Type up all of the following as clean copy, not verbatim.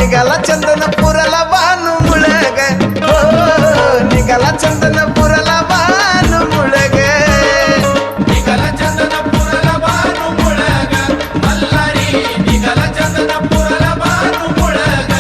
निघाला चंदनपुराला बानू मुळग हो निघाला चंदनपुराला बानू मुळग निघाला चंदनपुराला बानू मुळग मल्हारी निघाला चंदनपुराला बानू मुळग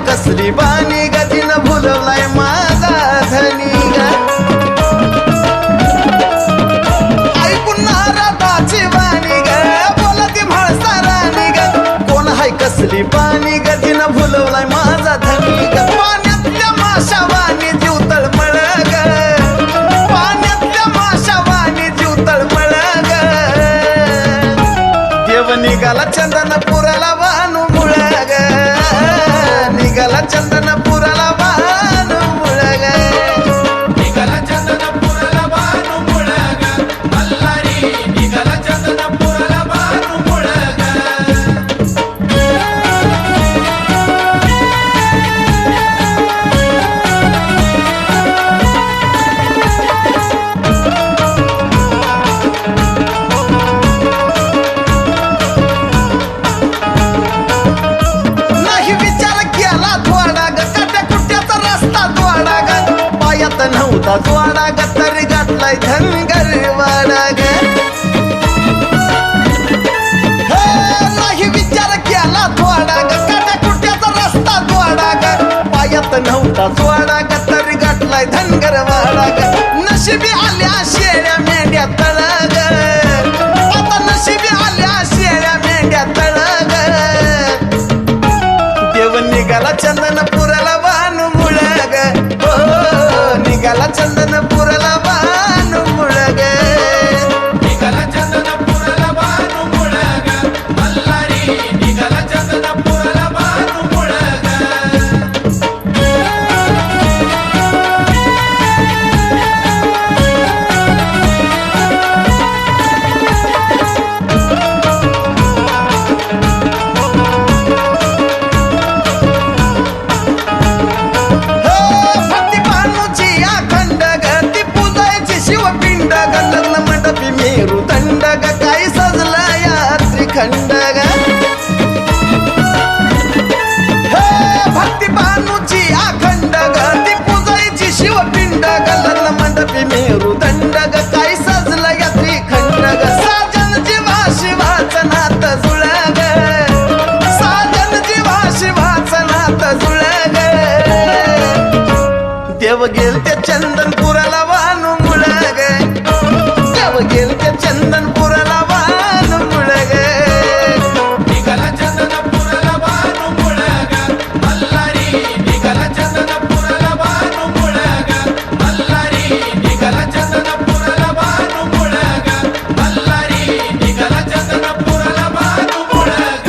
कसली बानी गतीन भुलवलाय माझा धनी ग ऐकून नारदाची बानी ग बोलती म्हाळसा राणी ग कोण हाय कसली बानी गतीन भुलवलाय माझा धनी ग पाण्यातल्या माशा वाणी जीव तळमळ ग पाण्यातल्या माशा वाणी जीव तळमळ ग देव निघाला चंदनपुराला बानू मुळ ग निघाला चंदनपुराला बानू मुळग निघाला चंदनपुराला बानू मुळग मल्हारी निघाला चंदनपुराला बानू मुळग नव्हता जोडा ग तरी घातलाय धनगर वाडा ग नाही विचार केला थोडा ग काट्या कुट्याचा रस्ता जोडा ग पायात नव्हता जोडा ग तरी घातलाय धनगर वाडा ग नशिबी आल्या शेळ्या मेंढ्या तळ ग आता नशिबी आल्या शेळ्या मेंढ्या तळ ग देव निघाला चंदनपुराला बानू मुळग निघाला चंदनपुराला बानू मुळग निघाला चंदनपुराला बानू मुळग मल्हारी निघाला चंदनपुराला बानू मुळग खंड ग भक्ती बानूची अखंड ग ती पूजायची शिवपिंड ग लग्न मंडपी मेरू दंड ग काय सजलं या त्रिखंड ग साजन जीवा शिवाचं नात जुळ ग साजन जीवा शिवाचं नात जुळ ग देव गेल ते चंदनपुराला बानू मुळ ग देव गेल ते चंदनपुराला बानू मुळ ग निघाला चंदनपुराला बानू मुळग मल्हारी निघाला चंदनपुराला बानू मुळग मल्हारी निघाला चंदनपुराला बानू मुळग मल्हारी निघाला चंदनपुराला बानू मुळग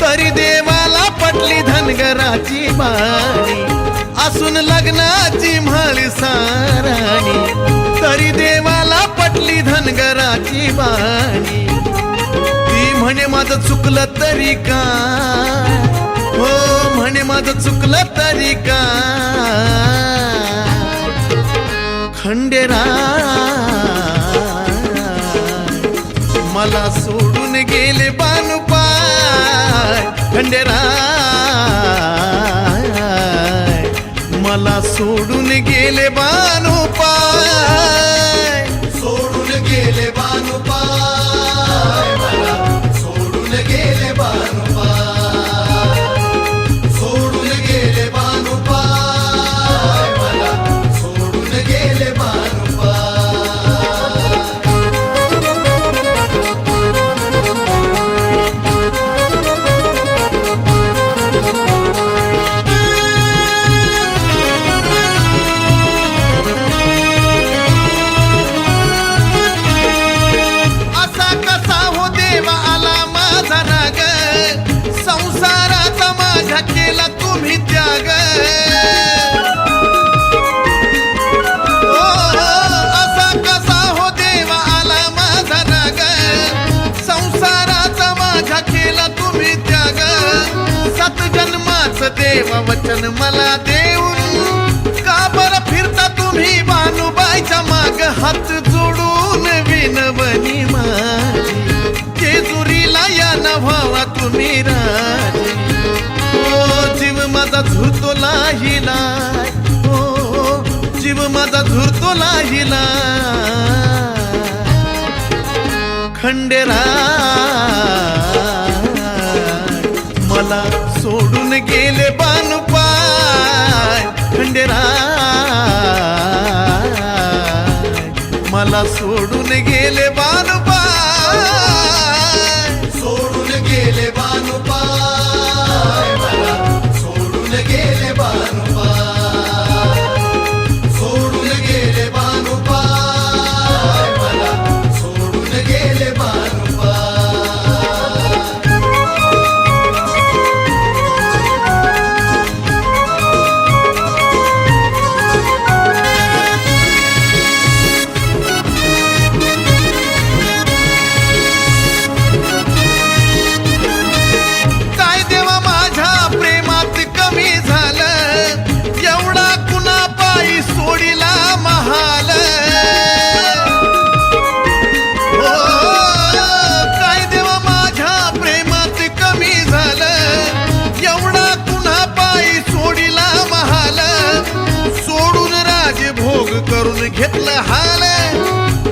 तरी देवाला पटली धनगराची बाणी असून लग्नाची म्हळी साराणी तरी देवाला पटली धनगराची बाणी ती म्हणे माझं चुकलं तरी का हो म्हणे माझं चुकलं तरी का खंडेरा मला सोडून गेले बानुपाय खंडेराय मला सोडून गेले बानुपाय सोडून गेले बानुपाय मला सोडून गेले बानुपाय सोडून गेले बानुपाय मला सोडून गेले बानुपाय देवा वचन मला देऊन, का बरं फिरता तुम्ही बानुबाईच्या माग हात जोडून विनवणी माझी, जेजुरीला या न व्हावा तुम्ही राजी. ओ जीव माझा झुरतो लाहिलाय, ओ जीव माझा झुरतो लाहिलाय. खंडेराय मला सोडून गेले बानुपाय, खंडेराय मला सोडून गेले बानुपाय. सोडून गेले बानुपाय, मला सोडून गेले बानुपाय. सोडून गेले बानुपाय, मला सोडून गेले बानुपाय. काय देवा माझ्या प्रेमात कमी झालं, एवढा कुणा पायी सोडिला महाल. ओ, काय देवा माझ्या प्रेमात कमी झालं, एवढा कुणा पायी सोडिला महाल. सोडून राजभोग करून घेतलं हाल,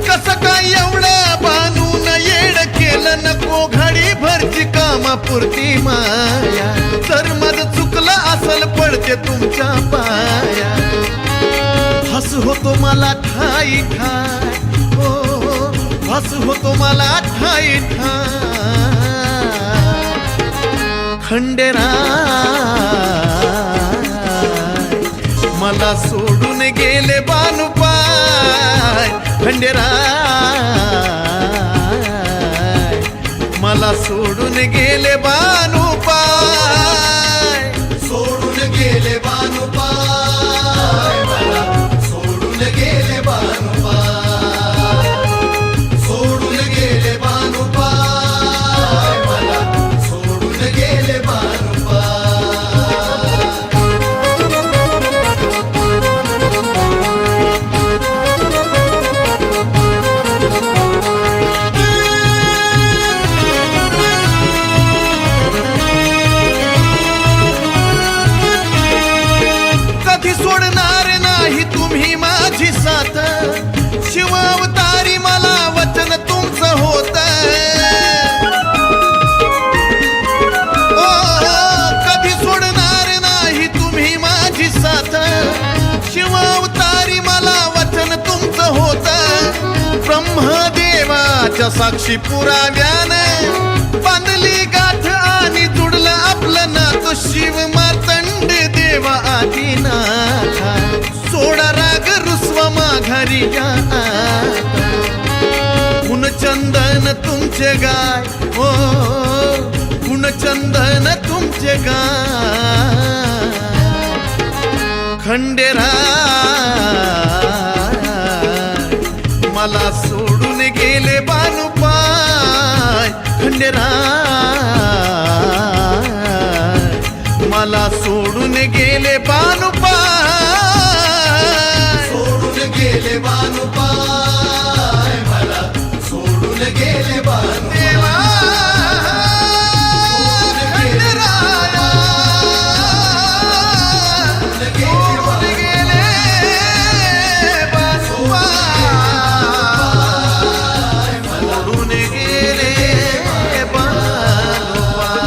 कसं काय एवढं बांधून येड केलं. नको घडी भरची कामापुरती माया, तर माझं चुकलं असल पडते तुमच्या पाया. हस होतो मला ठाई ठाय, हो हस होतो मला ठाई ठाय. खंडेराय मला सोडून गेले बानुपाय, खंडेराय मला सोडून गेले बानुपाय. सोडून गेले बानुपाय, मला सोडून गेले बानुपाय. सोडून गेले बानुपाय, मला सोडून गेले बानुपाय. कधी सोडणार नाही तुम्ही माझी साथ, शिवावतारी मला वचन तुमचं होत. ओ कधी सोडणार नाही तुम्ही माझी साथ, शिवावतारी मला वचन तुमचं होत. ब्रह्मदेवाच्या साक्षी पुराव्यानं बांधली गाठ आणि जुडलं आपलं नातं. शिव मार्तंड देवा आदिनाथा, सोडा राग रुस्व माघारी या आता. गुणचंदन तुमचे गाय, ओ गुणचंदन तुमचे गाय. खंडेराय मला सोडून गेले बानुपाय, खंडेराय मला सोडून गेले बानुपाय. सोडून गेले बानुपाय, मला सोडून गेले बानुपाय. देवा खंडेराया, सोडून गेले बानुपाय, सोडून गेले बानुपाय.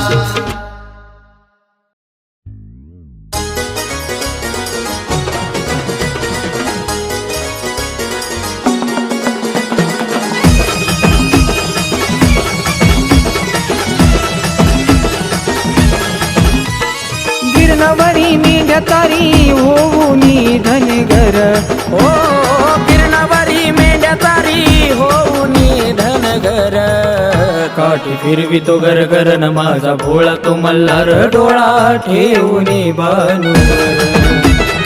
गिरणावरी मेंढ्यातारी होऊनी धनगर, ओ गिरणावरी मेंढ्यातारी होऊनी धनगर. काठी फिरवितो गरगर न माझा भोळा तो मल्हार डोळा ठेवूनी बानुवर.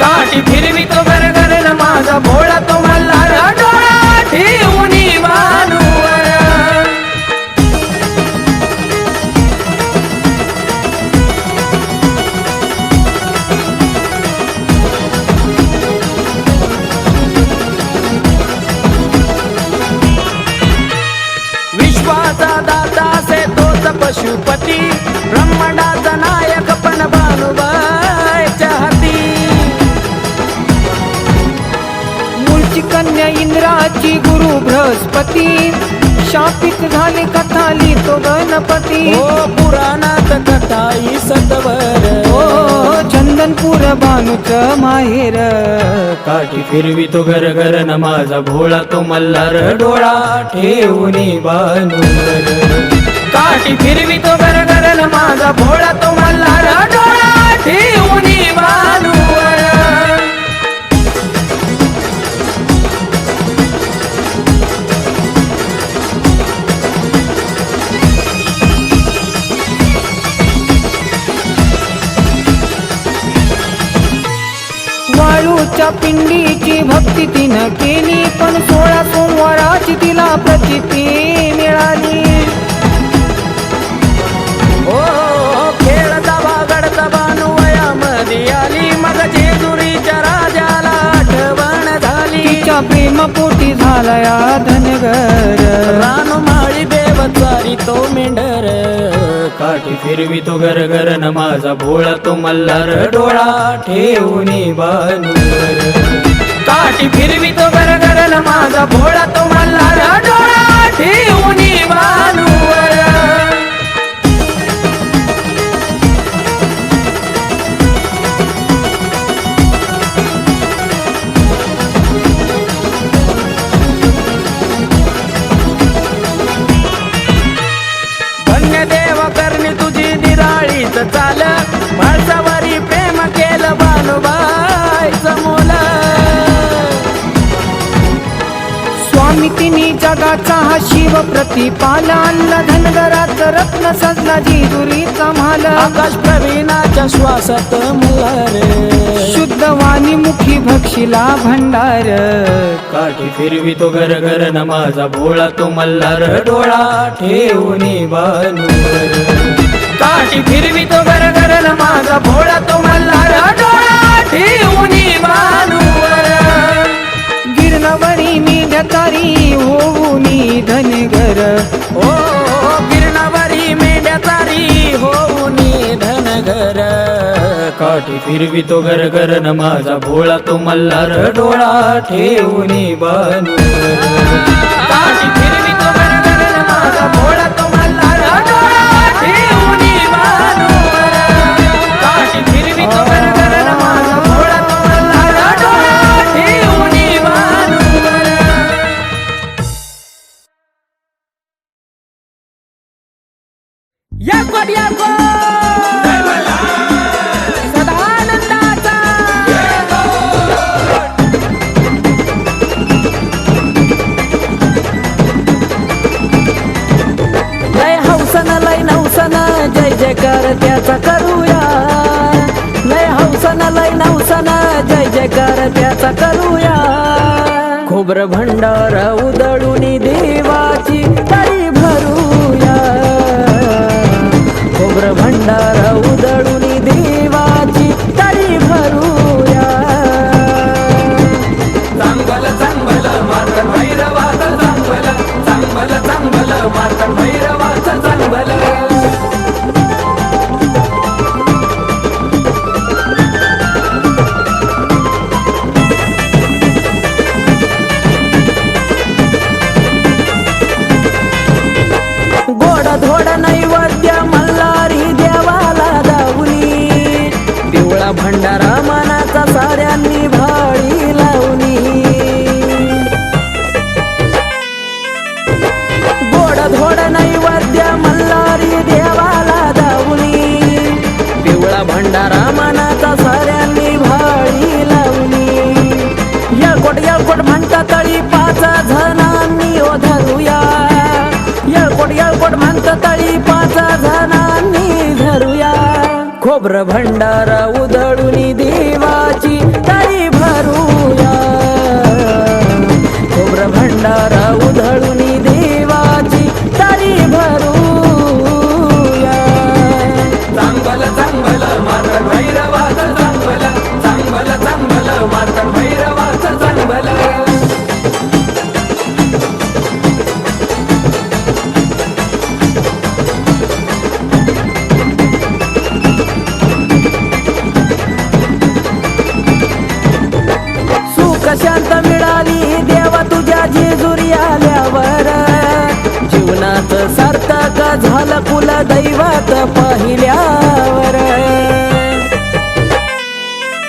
काठी फिरवितो गरगर न माझा भोळा तो मल्हार डोळा ठेवूनी बानुवर. गणपती ब्रह्मांडाचा नायक पण भानुबाईच्या हाती मूळची कन्या इंद्राची गुरु बृहस्पती शापित झाले कथा लिहितो गणपती ओ पुराणात कथा ही सतवर ओ चंदनपूर भानुच माहेर काठी फिरवितो घर घर न माझा भोळा तो मल्हार डोळा ठेवूनी बानूवर काठी फिरवितो घर घर न माझा भोळा तो मल्हार डोळा ठेवूनी बानूवर वाळूच्या पिंडीची भक्ती तिनं केली पण 16 सोमवाराची तिला प्रचिती मिळाली ओ खेळता बागडता बानुवयामध्ये आली मग जेजुरीच्या राजाला आठवण झाली तिच्या प्रेमपोटी झाला या धनगर रानमाळी देवचारी तो मेंढर काठी फिरवितो घर घर न माझा भोळा तो मल्हार डोळा ठेवूनी बानूवर काठी फिरवितो घर घर न माझा भोळा तो मल्हार डोळा ठेवूनी बानूवर देव करणी तुझी निराळीच चाल माणसावरी प्रेम केलं बानुबाईचं मोल स्वामी तिनी जगाचा हा शिव प्रतिपाल आणला धनगरात रत्न सजला जेजुरीचा माल आकाश प्रवीणाच्या श्वासात मल्हार शुद्ध वाणी मुखी भक्षिला भंडार काठी फिरवितो घर घर न माझा भोळा तो मल्हार डोळा ठेवूनी बानूवर काठी फिरवितो घर घर न माझा भोळा तो मल्हार डोळा ठेवूनी बानूवर गिरणावरी मी ढतारी होऊनी धनगर ओ गिरणावरी मेंढ्याचारी होऊनी धनगर काठी फिरवितो घर घर न माझा भोळा तो मल्हार डोळा ठेवूनी बानूवर काठी फिरवितो घर घर न माझा भोळा तो मल्हार डोळा ठेवूनी बानूवर काठी फिरवितो घर घर न माझा भोळा तो मल्हार डोळा ठेवूनी बानूवर या सदानंदाचा लय हौसन लय नवसन जय जयकार त्याचा करूया लय हौसन लय नवसन जय जयकार त्याचा करूया खोबर भंडार उदळूनी देवाची तळी भरूया खोबर भंडार उदळूनी देवाची तळी भरूया चांगल चांगल मार्ग भैरवाचं चांगल चांगल चांगल मार्ग भैरवाचं चांगल गोड धोड नैवेद्य मल्हारी देवाला दावली पिवळा भंडारा मनाचा साऱ्यांनी भाळी लावली गोड धोड नैवेद्य मल्हारी देवाला दावली पिवळा भंडारा मनाचा साऱ्यांनी भाळी लावली येळकोट म्हणता तळी 5 जणांनी ओ धरूया येळकोट म्हणता तळी 5 जणांनी धरूया खोबर भंडारा उदळूनी देवाची तळी भरूया खोबर भंडारा उधळूनी देवाची तळी भरूया चांगल चांगल मार्ग भैरवाचं चांगल चांगल चांगल मार्ग भैरवाचं चांगल कुला दैवत पाहिल्यावर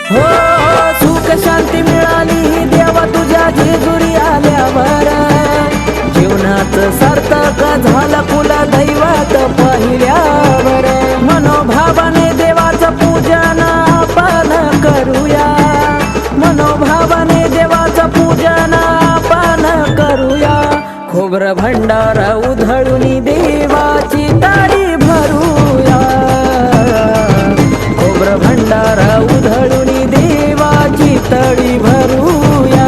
हो सुख शांती मिळाली देवा तुझ्या जेजुरी आल्यावर जीवनात सार्थक झाला कुला दैवत पाहिल्यावर मनोभावाने देवाचं पूजन आपण करूया मनोभावाने देवाचं पूजन आपण करूया खोबरं भंडारा उधळून देवाची ताळी भरूया खोबरं भंडारा उधळून देवाची तळी भरूया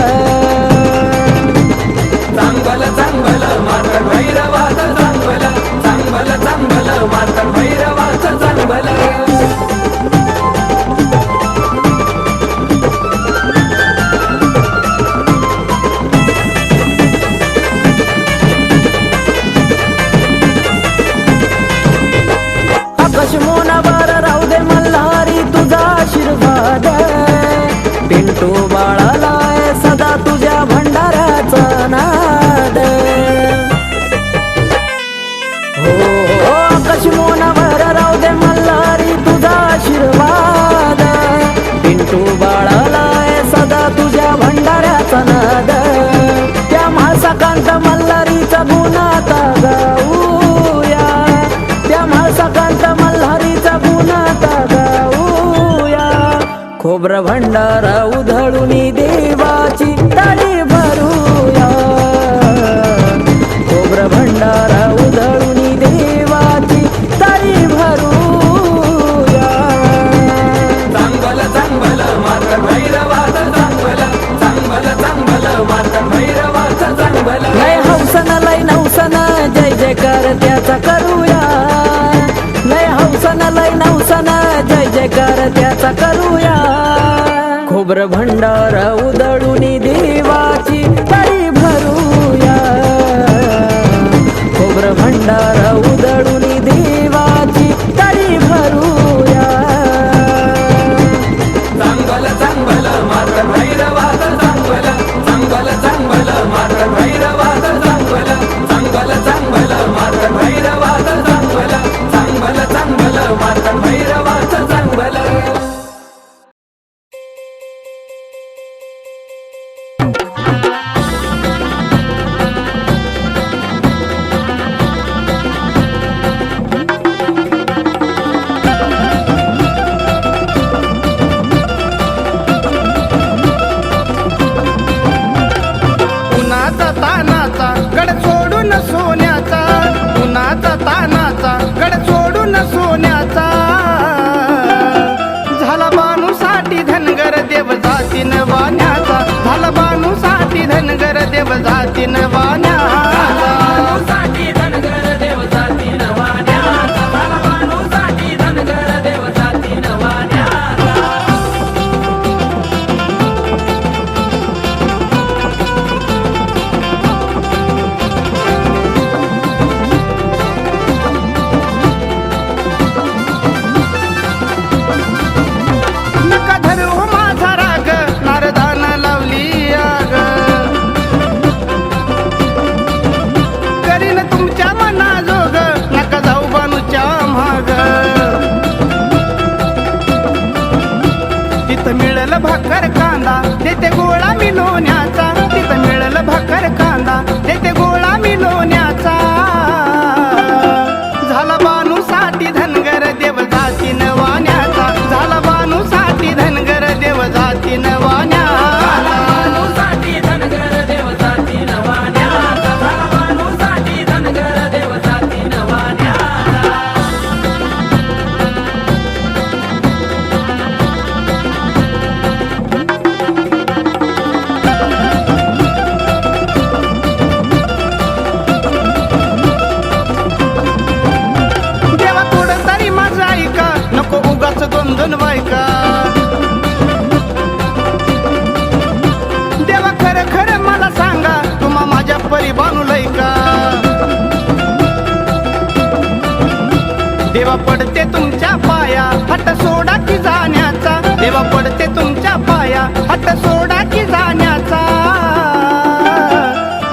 चांगलं चांगलं मात्र भैरवाचं चांगलं चांगलं चांगलं मात्र भैरवाचं चांगलं आकाशमोनावर राहू दे मल्हारी तुझा आशीर्वाद पिंटू बाळाला सदा तुझ्या भंडाऱ्याचा नाद हो आकाशमोनावर राहू दे मल्हारी तुझा आशीर्वाद पिंटू बाळाला सदा तुझ्या भंडाऱ्याचा नाद त्या म्हाळसाकांत मल्हारीचा गुणाता गाऊया त्या म्हाळसाकांत मल्हारीचा गुणाता गाऊया खोबरं भंडारा उधळून देवाची ताळी भरूया खोबरं भंडारा उधळून देवाची ताळी भरूया चांगलं चांगलं मात्र भैरवाचं चांगलं चांगलं चांगलं मात्र भैरवाचं चांगलं लय हौसन लय नवसन जय जयकार त्याचा करूया लय हौसन लय नवसन जय जयकार त्याचा करूया खोबरं भंडारा उधळून देवाची ताळी भरूया खोबरं भंडारा उधळून देवाची ताळी भरूया चांगलं चांगलं मात्र भैरवाचं चांगलं चांगलं चांगलं मात्र भैरवाचं चांगलं चांगलं चांगलं मात्र भैरवाचं चांगलं चांगलं चांगलं मात्र भैरवाचं चांगलं उन्हाचा तानाचा गड सोडून सोन्याचा उन्हाचा तानाचा गड सोडून सोन्याचा झाला बानूसाठी धनगर देव जातीन वाण्याचा झाला बानूसाठी धनगर देव जातीन वाण्याचा धनगर देव जातीन वाण्याचा झाला बानूसाठी धनगर देव जातीन वाण्याचा नका धरू माझा राग नारदान लावली आग करीन तुमच्या मनाजोग नका जाऊ बानूच्या माग तिथं मिळल भाकर कांदा देते गोळा मी लोण्याचा तिथं मिळल भाकर कांदा देते गोळा मी लोण्याचा झाला बानूसाठी धनगर देव जातीन वाण्याचा झाला बानूसाठी धनगर देव जातीन वाण्याचा धनगर देव जातीन वाण्याचा झाला बानूसाठी धनगर देव जातीन वाण्याचा देवा थोडं तरी माझं ऐका नको उगाच दोन दोन बायका देवा खरं खरं मला सांगा तुम्हा माझ्या परी बानूलय का देवा पडते तुमच्या पाया हट सोडा की जाण्याचा देवा पडते तुमच्या पाया हट सोडा की जाण्याचा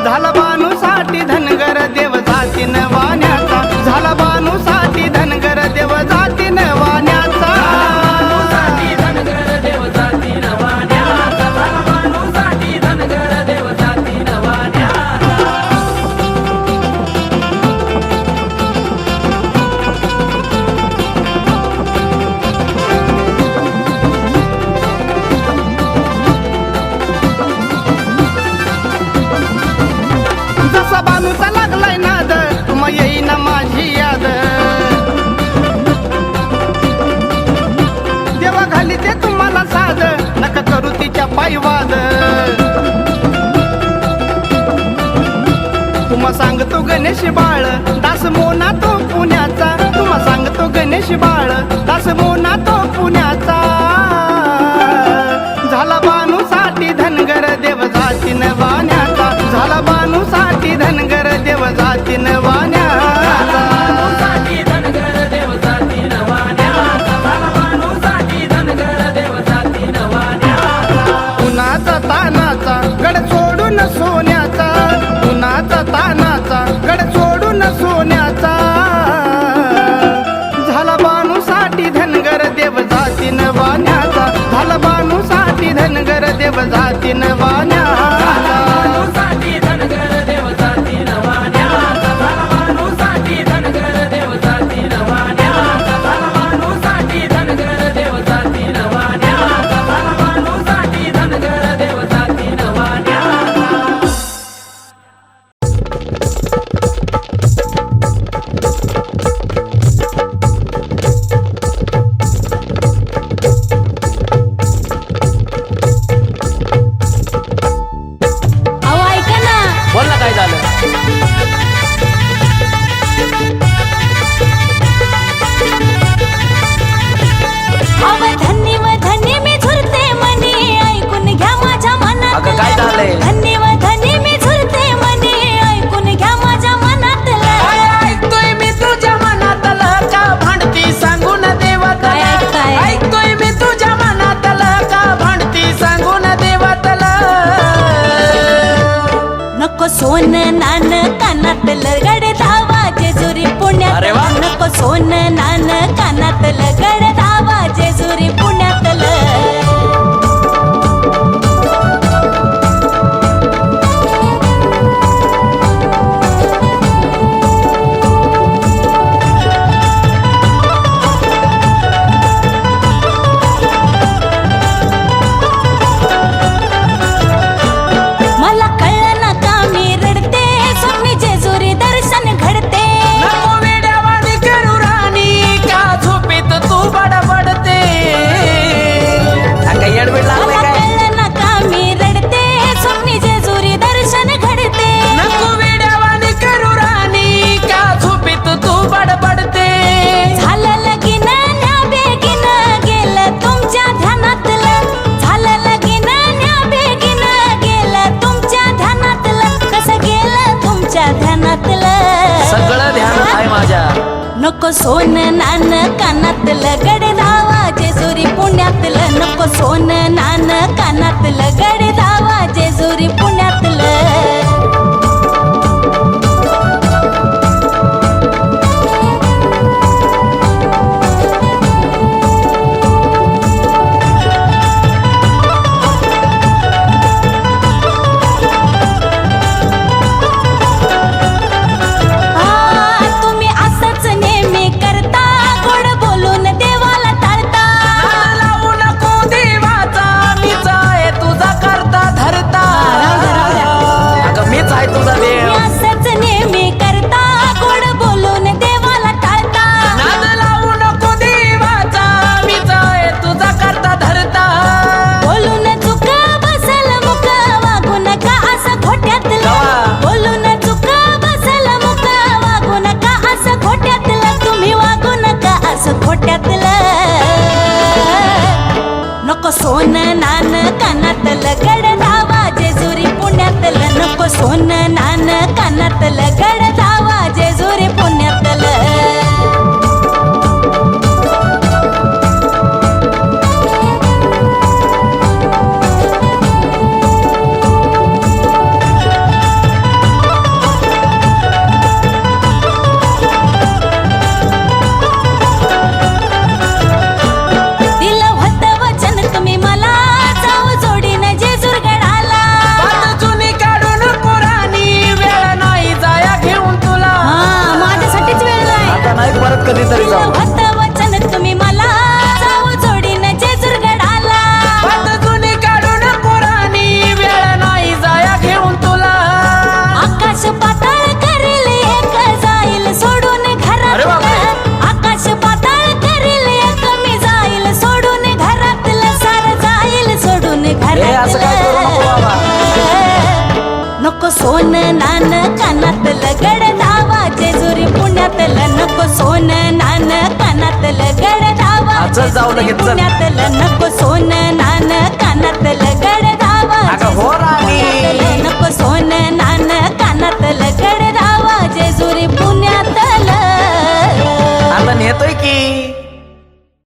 झाला बानूसाठी धनगर देव जातीन वाण्याचा झाला बानूसाठी वाद तुम्हा सांगतो गणेश बाळ दास मोना तो पुण्याचा तुम्हा सांगतो गणेश बाळ दास मोना तो पुण्याचा झाला बानूसाठी धनगर देव जातीन वाण्याचा झाला बानूसाठी धनगर देव जातीन वाण्याचा उन्हाचा तानाचा गड सोडून सोन्याचा उन्हाचा तानाचा गड सोडून सोन्याचा झाला बानूसाठी धनगर देव जातीन वाण्याचा झाला बानूसाठी धनगर देव जातीन वाण्याचा नको सोन नान कानातलं गड धावा जेजुरी पुण्यातलं नको सोन नान कानातलं गड धावा चल जाऊ लगेच, चल. पुण्यातलं नको